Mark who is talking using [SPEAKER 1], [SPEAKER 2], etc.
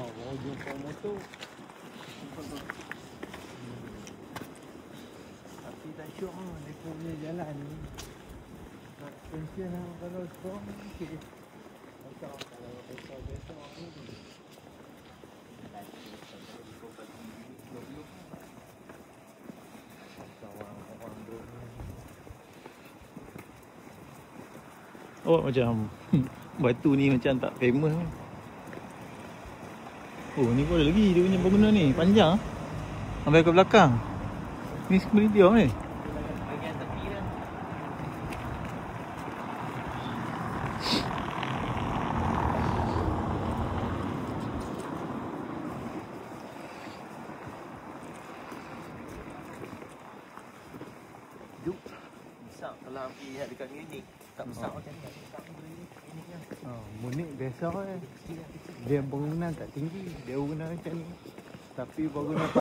[SPEAKER 1] baru jumpa motor. Tapi tak syok lah, dia punya jalan ni. Tak tension lah kalau sekarang okey. Kalau besok ni.
[SPEAKER 2] Oh macam batu ni macam tak famous. Oh ni pun ada lagi dia punya bangunan ni, panjang. Sampai ke belakang. Ni stadium ni.
[SPEAKER 1] Bahagian tepi dah. Duk. Besar kalau pergi dekat Munich. Tak besar macam ni. Besar macam ni.
[SPEAKER 3] Munich biasa kan. Dia bangunan tak tinggi, dia bangunan macam ni. Tapi bangunan